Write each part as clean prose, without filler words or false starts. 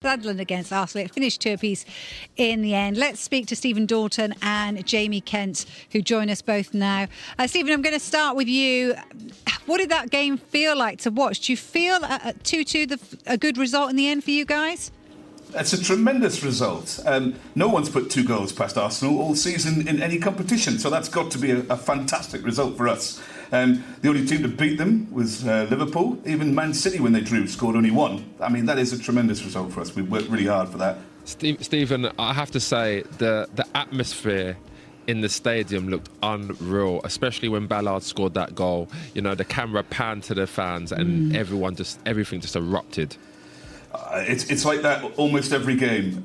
Sunderland against Arsenal. It finished 2-2 in the end. Let's speak to Stephen Dalton and Jamie Kent, who join us both now. Stephen, I'm going to start with you. What did that game feel like to watch? Do you feel at 2-2 a good result in the end for you guys? It's a tremendous result. No one's put 2 goals past Arsenal all season in any competition, so that's got to be a fantastic result for us. The only team to beat them was Liverpool. Even Man City, when they drew, scored only 1. I mean, that is a tremendous result for us. We worked really hard for that. Stephen, I have to say, the atmosphere in the stadium looked unreal, especially when Ballard scored that goal. You know, the camera panned to the fans and everything just erupted. It's like that almost every game.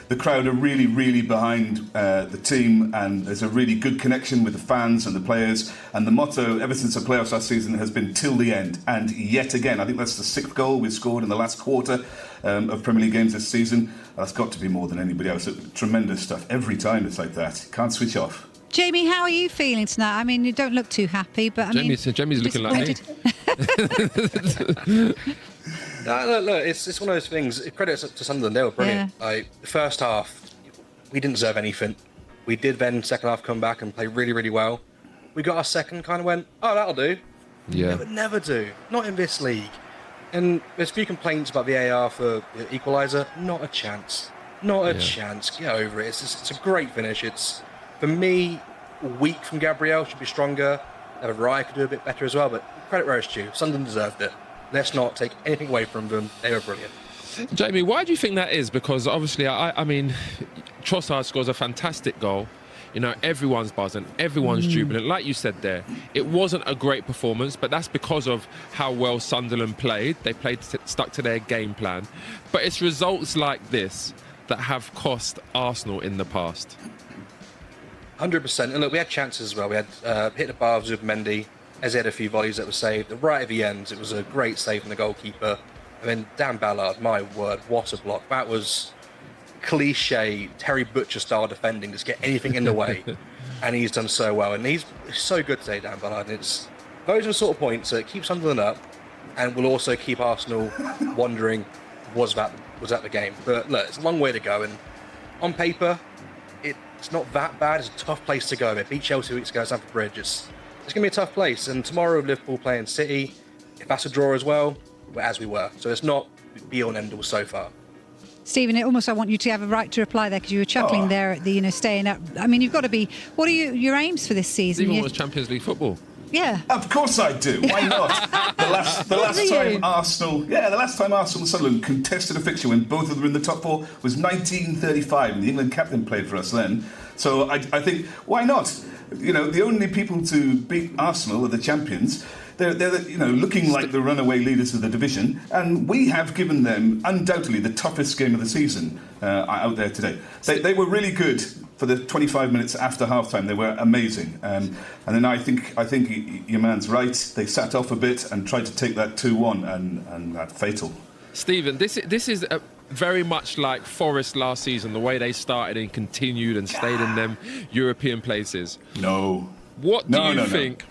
The crowd are really, really behind the team, and there's a really good connection with the fans and the players. And the motto, ever since the playoffs last season, has been till the end. And yet again, I think that's the 6th goal we've scored in the last quarter of Premier League games this season. That's got to be more than anybody else. Tremendous stuff. Every time it's like that. Can't switch off. Jamie, how are you feeling tonight? I mean, you don't look too happy, but Jamie's looking like me. No, look, it's one of those things. Credit to Sunderland, they were brilliant. The first half, we didn't deserve anything. We did then, second half, come back and play really, really well. We got our second, kind of went, oh, that'll do. Yeah. It would never do. Not in this league. And there's a few complaints about VAR for the equaliser. Not a chance. Not a chance. Get over it. It's a great finish. It's, for me, weak from Gabriel. Should be stronger. Raya could do a bit better as well, but credit where it's due. Sunderland deserved it. Let's not take anything away from them. They were brilliant. Jamie, why do you think that is? Because obviously, I mean, Trossard scores a fantastic goal. You know, everyone's buzzing, everyone's jubilant. Like you said there, it wasn't a great performance, but that's because of how well Sunderland played. They stuck to their game plan. But it's results like this that have cost Arsenal in the past. 100%. And look, we had chances as well. We had hit the bar with Mendy. As he had a few volleys that were saved. Right at the end, it was a great save from the goalkeeper. And then Dan Ballard, my word, what a block. That was cliche Terry Butcher style defending, just get anything in the way. And he's done so well. And he's so good today, Dan Ballard. And those are the sort of points that keep Sunderland up and will also keep Arsenal wondering, was that the game? But look, it's a long way to go. And on paper, it's not that bad. It's a tough place to go. They beat Chelsea 2 weeks ago at Stamford Bridge. It's going to be a tough place. And tomorrow, with Liverpool playing City, if that's a draw as well, we're as we were. So it's not be all and end all so far. Stephen, I want you to have a right to reply there because you were chuckling there at the, staying up. I mean, you've got to be. What are your aims for this season? Stephen wants Champions League football. Yeah. Of course I do. Why not? The last time Arsenal and Sunderland contested a fixture when both of them were in the top 4 was 1935, and the England captain played for us then. So I think, why not? You know, the only people to beat Arsenal are the champions. They're looking like the runaway leaders of the division, and we have given them undoubtedly the toughest game of the season out there today. They were really good for the 25 minutes after half-time. They were amazing. And then I think your man's right. They sat off a bit and tried to take that 2-1, and that fatal. Stephen, this is very much like Forest last season, the way they started and continued and stayed in them European places. No. What do you think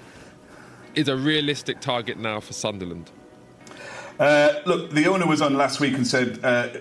is a realistic target now for Sunderland? Look, the owner was on last week and said,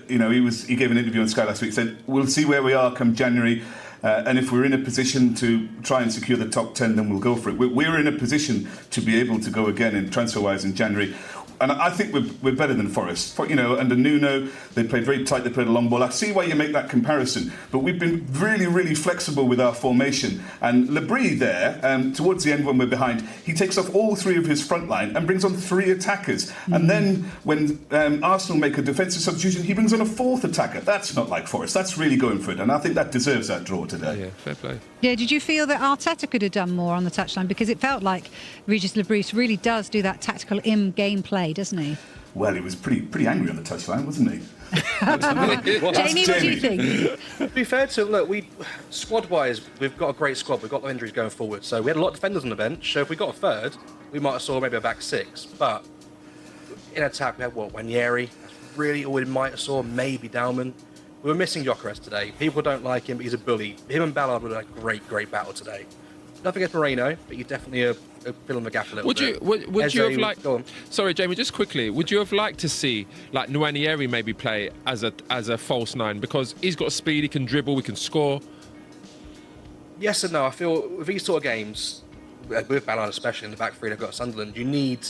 he gave an interview on Sky last week, said, we'll see where we are come January, and if we're in a position to try and secure the top 10, then we'll go for it. We're in a position to be able to go again in transfer-wise in January. And I think we're better than Forest. Under Nuno, they played very tight, they played a long ball. I see why you make that comparison, but we've been really, really flexible with our formation. And Labrie there, towards the end when we're behind, he takes off all 3 of his front line and brings on 3 attackers. And then when Arsenal make a defensive substitution, he brings on a 4th attacker. That's not like Forest. That's really going for it. And I think that deserves that draw today. Yeah, fair play. Yeah, did you feel that Arteta could have done more on the touchline? Because it felt like Regis Labrie really does do that tactical in-game play, doesn't he? Well, he was pretty angry on the touchline, wasn't he? Jamie, what do you think? To be fair to look, squad-wise, we've got a great squad. We've got no injuries going forward. So we had a lot of defenders on the bench. So if we got a third, we might have saw maybe a back 6. But in attack, we had Wanyeri. That's really all we might have saw. Maybe Dalman. We were missing Gyökeres today. People don't like him, but he's a bully. Him and Ballard were a great battle today. Nothing against Moreno, but you're definitely a fill in the gap a little Would bit. you have liked? Go on. Sorry, Jamie. Just quickly, would you have liked to see like Nwaneri maybe play as a false nine, because he's got speed, he can dribble, he can score. Yes and no. I feel with these sort of games, with Ballard especially in the back three they've got at Sunderland, you need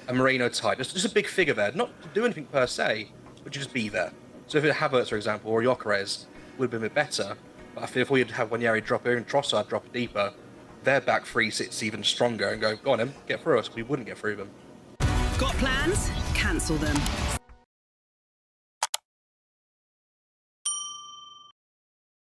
a Moreno type. Just a big figure there, not to do anything per se, but just be there. So if it Havertz, for example, or Gyökeres, would have been a bit better. But I feel if we had had Nwaneri drop here and Trossard drop it deeper, their back three sits even stronger and go, on him, get through us. We wouldn't get through them. Got plans? Cancel them.